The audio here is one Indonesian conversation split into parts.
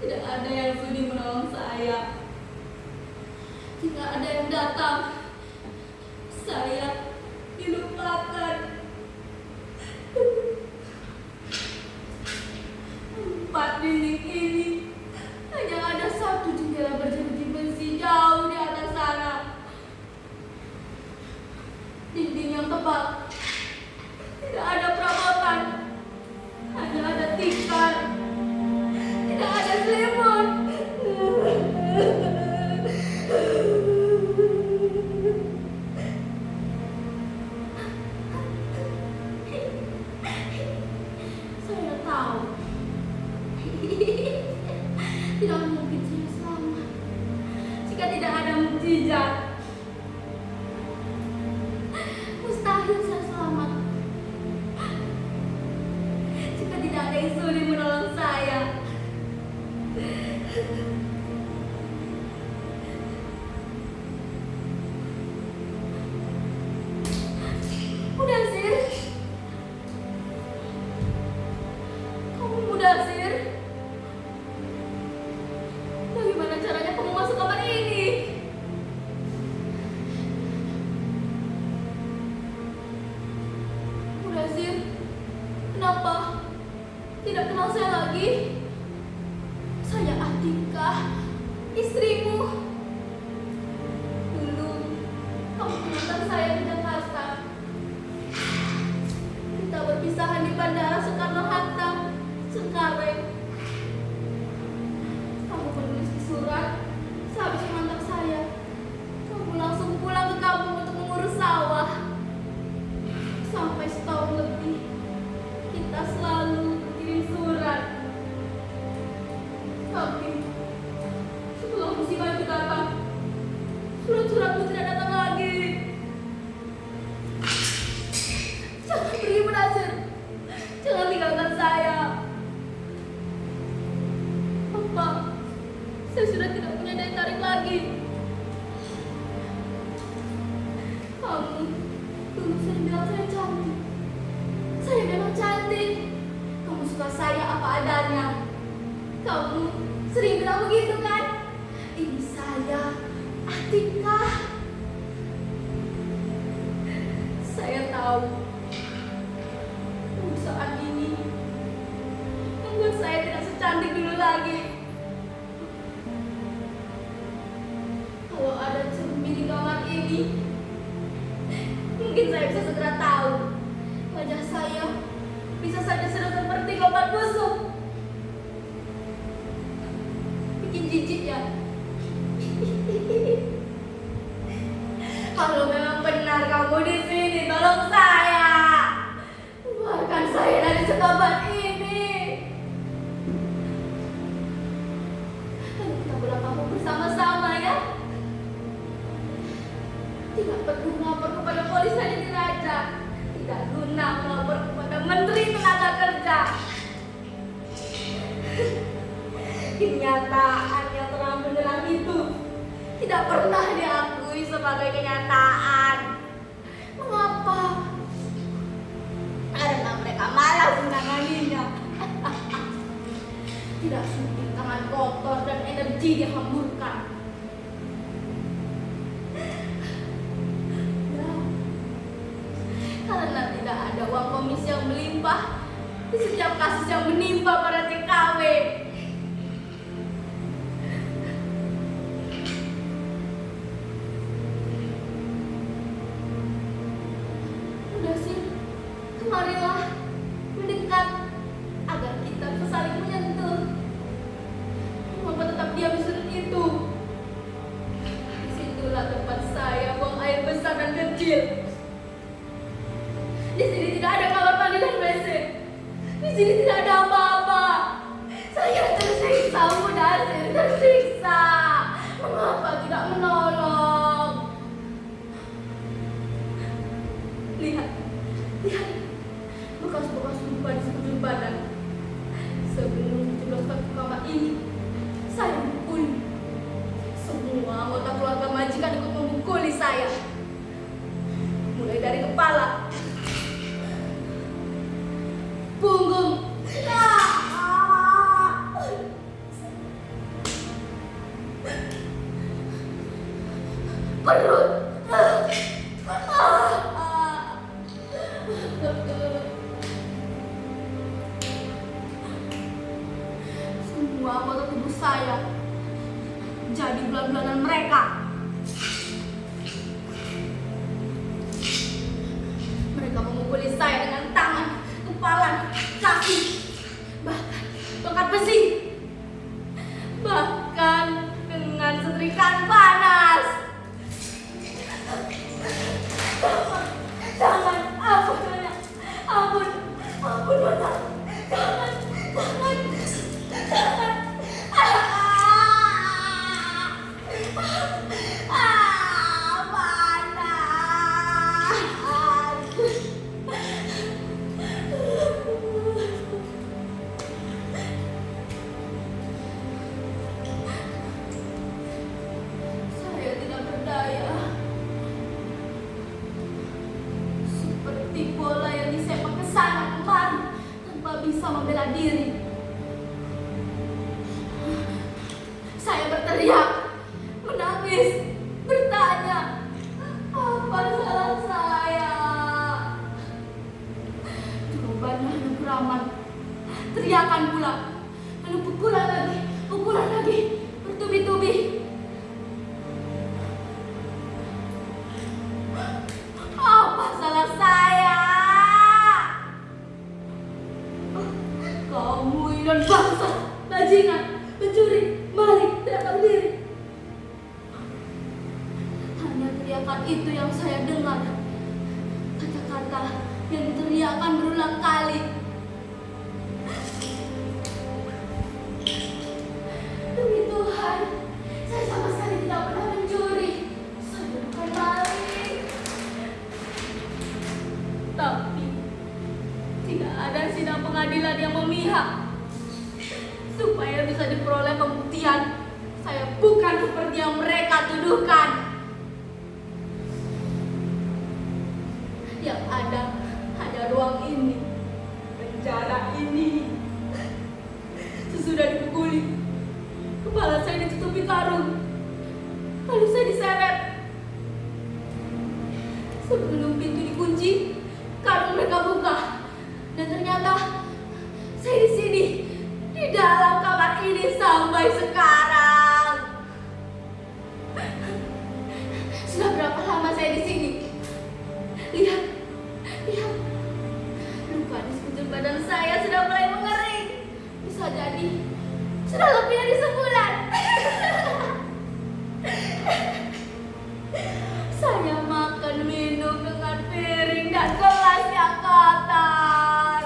Tidak ada yang sudi menolong saya. Jika ada yang datang, saya dilupakan. Empat dinding ini hanya ada satu jendela berjeruji besi jauh di atas sana. Dinding yang tebal, tidak ada perabotan, hanya ada tikar, tidak ada selimut. Saya tahu tidak mungkin saya selamat jika tidak ada mukjizat. Mustahil saya selamat jika tidak ada yang sudi menolong saya. Mudasir, kamu Mudasir? Bagaimana caranya kamu masuk kamar ini? Mudasir, kenapa tidak kenal saya lagi? Saya Atikah, istrimu. Dulu kamu mengantar saya ke Jakarta. Kita berpisahan di Bandara Soekarno-Hatta, Cengkareng. Kamu menulis surat, sehabis mengantar saya, kamu langsung pulang ke kampung untuk mengurus sawah. Sampai setahun lebih, kita selalu kirim surat. Tapi setelah musibah itu datang, surat-suratmu tidak datang lagi. Jangan pergi Mudasir, jangan tinggalkan saya. Apa? Saya sudah tidak punya daya tarik lagi. Kamu dulu sering bilang saya cantik. Saya memang cantik. Kamu suka saya apa adanya. Kamu sering bilang begitu kan? Ini saya, Atikah. Saya tahu saat ini membuat saya tidak secantik dulu lagi. Kalau ada cermin di kamar ini, mungkin saya bisa segera tahu wajah saya bisa saja sudah seperti lompat busuk. Bikin jijik ya. Kalau memang benar kamu di sini, tolong saya. Keluarkan saya dari sekabat ini. Lalu kita pulang kampung bersama-sama ya. Tidak perlu melapor kepada polisi saja dirajak. Tidak guna melapor kepada Menteri Tenaga Kerja. Kenyataan yang terang benderang itu tidak pernah diakui sebagai kenyataan. Mengapa? Karena mereka malas menanganinya. Tidak sulit, tangan kotor dan energi dihamburkan. Karena tidak ada uang komisi yang melimpah di setiap kasus yang menimpa para TKW. Mudasir, kemarilah mendekat agar kita bisa saling menyentuh. Mengapa tetap diam di sudut itu? Disitulah tempat saya buang air besar dan kecil. Di sini tidak ada kamar mandi dan WC. Di sini tidak ada apa-apa. Saya perut. Semua anggota tubuh saya jadi bulan-bulanan mereka. Mereka memukuli saya dengan tangan, kepala, kaki, bahkan tongkat besi, bahkan dengan setrikaan panas. Jangan, ampun Nyonya, ampun Nyonya, jangan. Saya tidak berdaya. Seperti bola yang disepak ke sana kemari tanpa bisa membela diri. Saya berteriak, menangis, bertanya, apa salah saya? Jawabannya hanya guraman, teriakan pula, lalu pukulan lagi, bertubi-tubi. Apa salah saya? Kamu inon bangsa, bajingan, pencuri, maling, tidak tahu diri. Hanya teriakan itu yang saya dengar. Kata-kata yang diteriakan berulang kali. Demi Tuhan, saya sama sekali tidak pernah mencuri. Saya bukan maling. Tapi tidak ada sidang pengadilan yang memihak supaya bisa diperoleh pembuktian saya bukan seperti yang mereka tuduhkan. Yang ada hanya ruang ini, penjara ini. Sesudah dipukuli, kepala saya ditutupi karung, lalu saya diseret. Sebelum pintu dikunci, karung mereka buka, dan ternyata saya di sini, di dalam kamar ini sampai sekarang. Sudah berapa lama saya di sini? Lihat, luka di sekujur badan saya sudah mulai mengering. Bisa jadi sudah lebih dari sebulan. Saya makan minum dengan piring dan gelas yang kotor.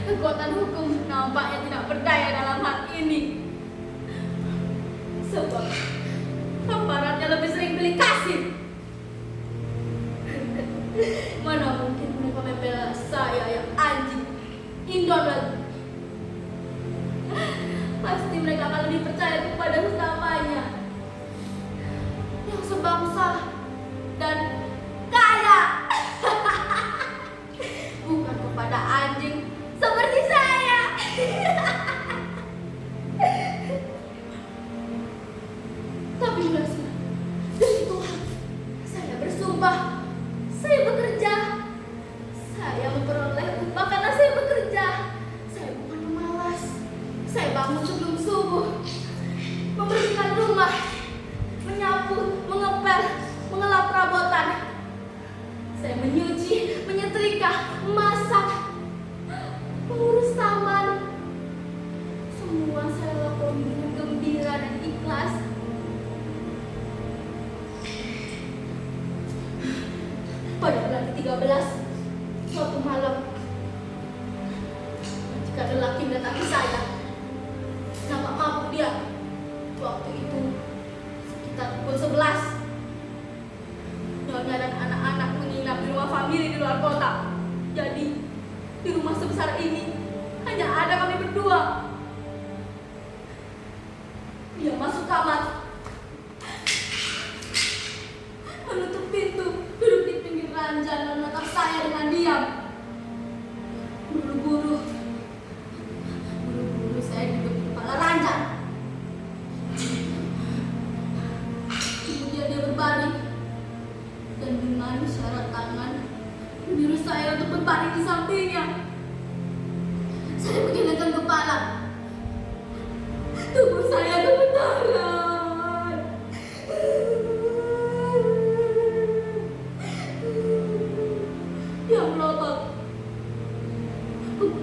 Kekuatan hukum nampaknya tidak berdaya dalam hal ini. Sebab aparatnya lebih sering pilih kasih. Mana mungkin mereka membela saya yang anjing, indon lagi. Pasti mereka akan lebih percaya kepada sesamanya yang sebangsa dan kaya. Bukan kepada anjing seperti saya. Tapi sudah, demi Tuhan, saya bersumpah, saya bekerja. Saya memperoleh upah karena saya bekerja. Saya bukan pemalas. Saya bangun sebelum subuh, membersihkan rumah, menyapu, mengepel, mengelap perabotan. Saya menyuci, menyetrika, memasak, mengurus taman. Semua saya lakukan dengan gembira dan ikhlas. Pada bulan ke-13, suatu malam, jika lelaki mendatangi saya, nampak mabuk dia. Waktu itu sekitar pukul 11. Nyonya dan anak-anak menginap di rumah famili di luar kota. Jadi di rumah sebesar ini hanya ada kami berdua. Dia masuk kamar, menutup pintu, duduk di pinggir ranjang dan menatap saya dengan diam. Buru-buru saya duduk di kepala ranjang,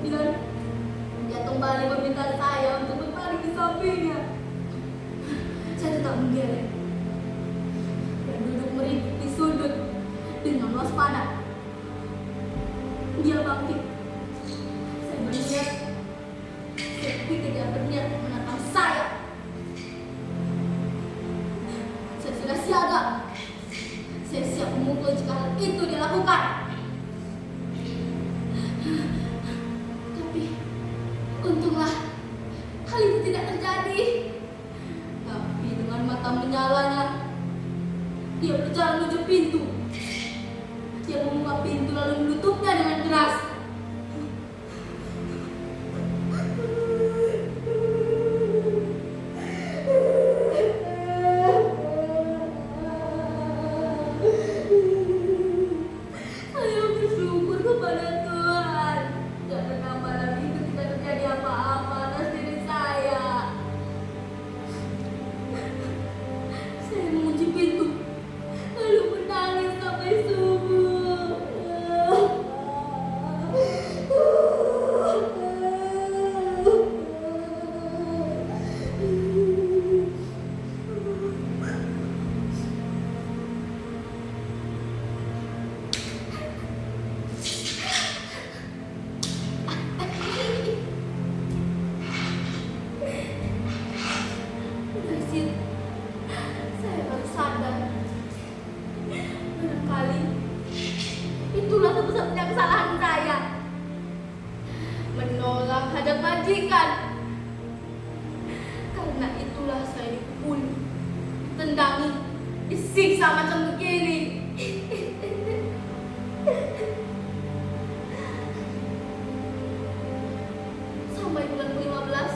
Kemudian dia kembali meminta saya untuk berbaring di sampingnya. Saya tetap menggeleng dan duduk meringkuk di sudut dengan waspada. Dia bangkit. Saya melihat, saya pikir dia berniat menatang saya. Saya sudah siaga. Saya siap memukul jika hal itu dilakukan. Tapi untunglah hal itu tidak terjadi. Tapi dengan mata menyalanya, dia berjalan menuju pintu. Dia membuka pintu lalu menutupnya dengan keras. Saya bersyukur kepada Tuhan karena malam itu tidak terjadi apa-apa atas diri saya. Saya mengunci pintu lalu menangis sampai subuh. Dari situ, saya baru sadar. Barangkali itulah satu-satunya kesalahan saya. Menolak hadap majikan. Karena itulah saya dipukuli, ditendangi, disiksa macam begini. Sampai bulan ke-15,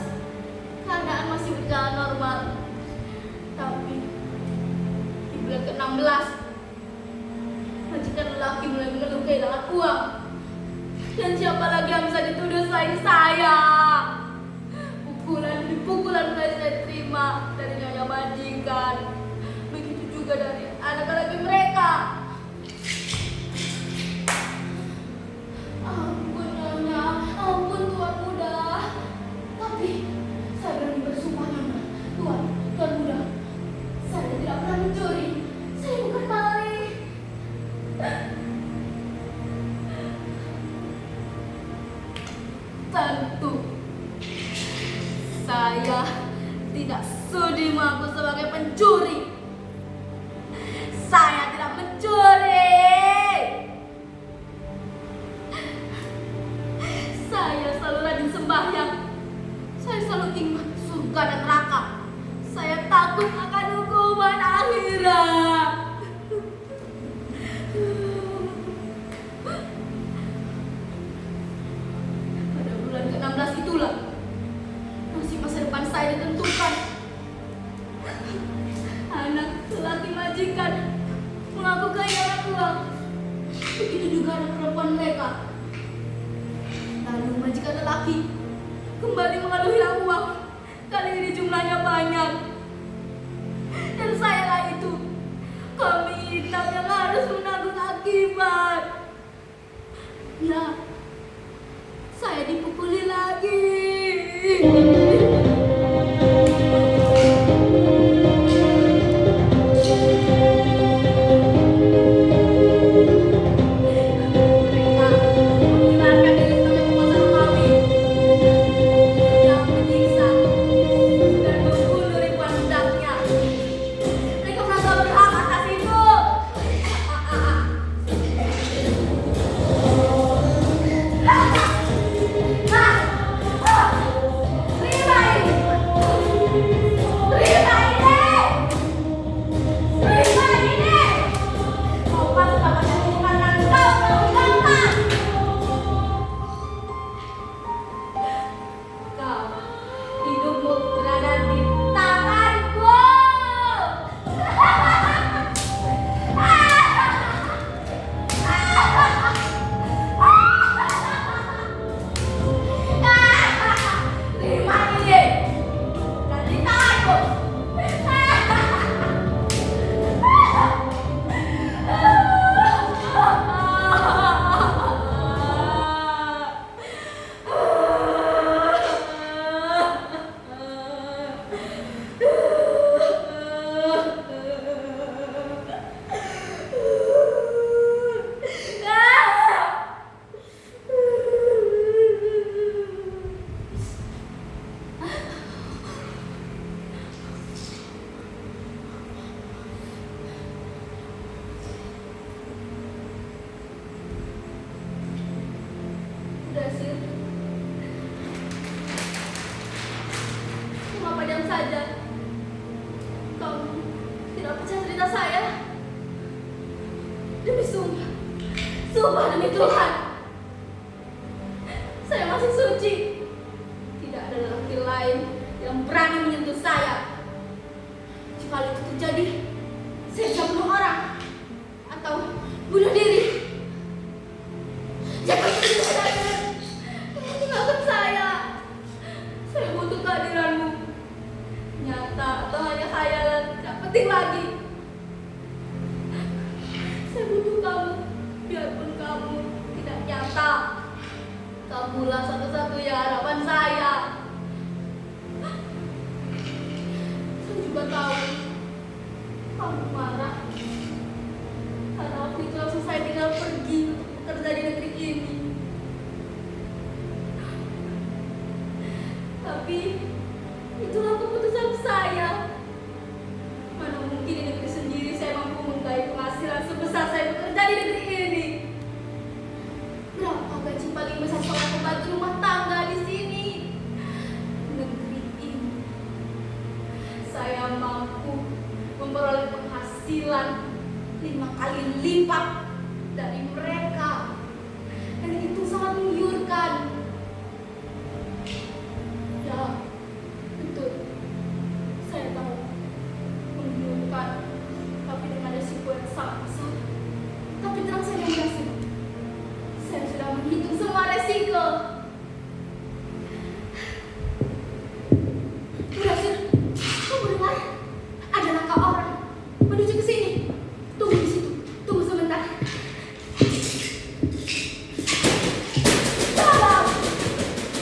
keadaan masih berjalan normal. Tapi di bulan ke-16, majikan lelaki mulai mengeluh kehilangan uang. Dan siapa lagi yang bisa dituduh selain saya? Pukulan demi pukulan mulai saya terima dari nyonya majikan. Begitu juga dari anak-anak mereka. Ampun nyonya, ampun tuan muda. Tapi saya berani bersumpah nyonya, tuan muda, saya tidak pernah mencuri. Saya bukan maling. Tentu saya tidak sudi mengaku sebagai pencuri. Saya tidak mencuri. Saya selalu rajin sembahyang. Saya selalu ingat surga dan neraka. Saya takut akan hukuman akhirat. Pada bulan ke-16 itulah nasib masa depan saya ditentukan. Anak lelaki majikan mengaku kehilangan uang. Begitu juga anak perempuan mereka. Lalu majikan lelaki kembali mengeluh hilang uang. Kali ini jumlahnya banyak. Dan sayalah itu, kami hitam yang harus menanggung akibat. Ya, saya dipukuli lagi. Mereka menghilangkan diri sebagai penguasa Romawi yang menyiksa dan membunuh ribuan budaknya. Mereka merasa berhak atas itu. saja. Kamu tidak percaya cerita saya? Demi sumpah, sumpah demi Tuhan, saya masih suci. Tidak ada lelaki lain yang berani menyentuh saya. Jika itu terjadi, saya bisa bunuh orang atau bunuh diri. Jangan tinggalkan saya. Saya butuh kehadiranmu. Nyata atau hanya khayalan, tidak penting lagi. Saya butuh kamu, biarpun kamu tidak nyata. Kamulah satu-satunya harapan saya. Saya juga tahu kamu marah karena aku itu langsung saya tinggal pergi untuk bekerja di negeri ini. Tapi itulah keputusan saya. Mana mungkin di negeri sendiri saya mampu menggapai penghasilan sebesar saya bekerja di negeri ini. Berapa gaji paling besar seorang pembantu rumah tangga di sini? Negeri ini saya mampu memperoleh penghasilan 5 kali lipat dari mereka, dan itu sangat menggiurkan. Ya, betul, saya tahu menggiurkan, tapi dengan resiko yang sangat besar. Tapi terang saya berhasil. Saya sudah menghitung semua resiko. Berhasil. Kamu dengar? Ada langkah orang menuju ke sini. Tunggu di situ. Tunggu sebentar. Tolong!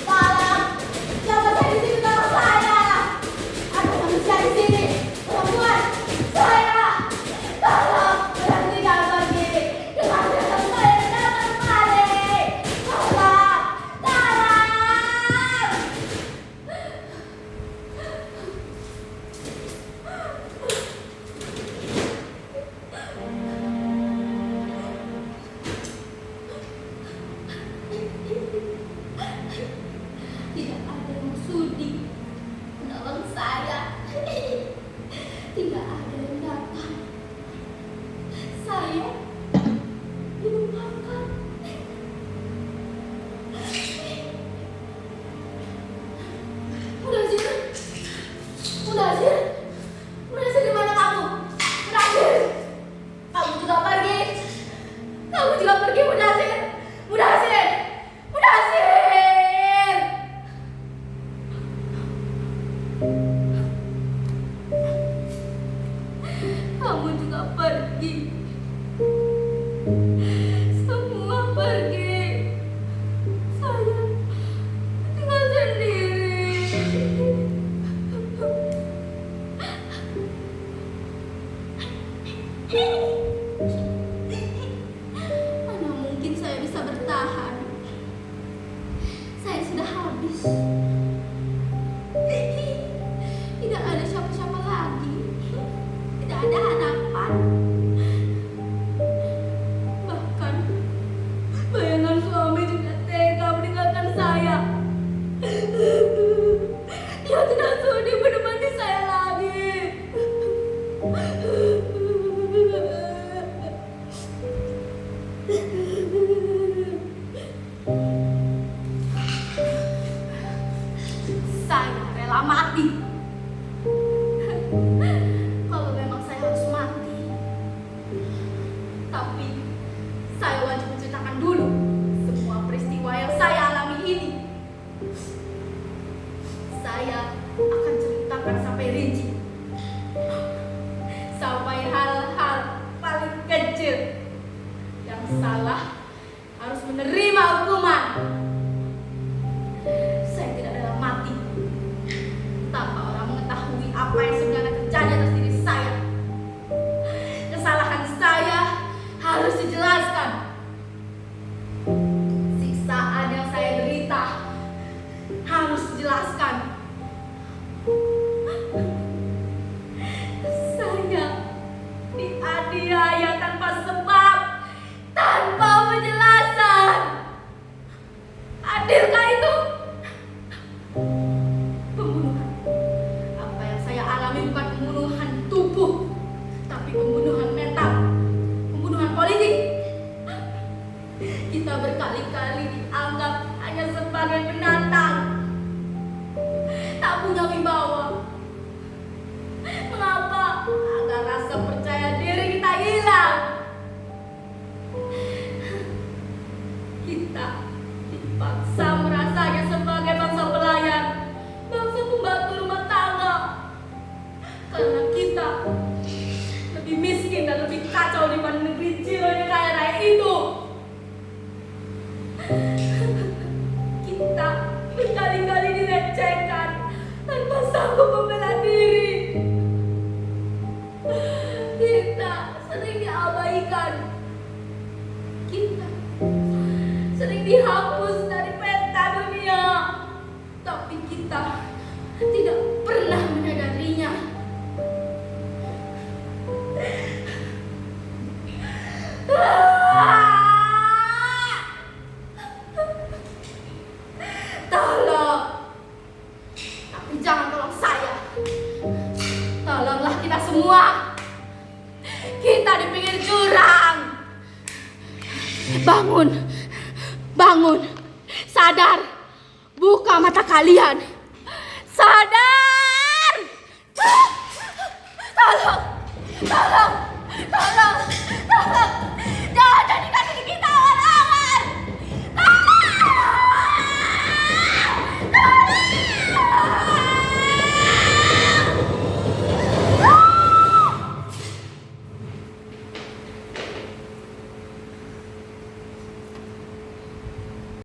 Tolong! Jangan saya di sini, tolong saya! Ada manusia di sini. Perempuan! Saya! Tolong! Berhenti, jangan pergi! Jangan datang saya, jangan kemari! Tolong! Tolong! Tidak ada yang sudi menolong saya. Tidak ada yang datang. Saya dilupakan. Mudazir, Mudazir, Mudazir, di mana kamu? Mudazir, kamu juga pergi. Kamu juga pergi, Mudazir. Mudazir, Mudazir. Kamu juga pergi. Semua pergi. Saya tinggal sendiri. Mana mungkin saya bisa bertahan? Saya sudah habis. Tidak ada siapa-siapa lagi. Tidak ada harapan. Bahkan bayangan suami juga tega meninggalkan saya. Dia tidak sudi menemani saya lagi. Saya rela mati. Kalau memang saya harus mati, tapi saya wajib menceritakan dulu semua peristiwa yang saya alami ini. Saya akan ceritakan sampai rinci, sampai hal-hal paling kecil. Yang salah harus menerima hukuman. Saya tidak rela mati tanpa orang mengetahui apa yang sebenarnya terjadi atas diri saya. Kesalahan saya harus dijelaskan. Siksaan yang saya derita harus dijelaskan. Saya dianiaya tanpa sebab, tanpa penjelasan. Adilkah itu? Pembunuhan. Apa punya wibawa? Mengapa agar rasa percaya diri kita hilang? Kita dipaksa merasanya sebagai bangsa pelayan, bangsa pembantu rumah tangga. Karena kita lebih miskin dan lebih kacau dibanding negeri Ciro yang kaya raya itu. Kita berkali-kali dilecehkan tanpa sanggup membela diri. Kita sering diabaikan. Kita sering dihapus dari peta dunia. Tapi kita tidak pernah menyadarinya. Tolong, tapi jangan tolong saya. Tolonglah kita semua. Kita di pinggir jurang. Bangun, bangun, sadar, buka mata kalian, sadar.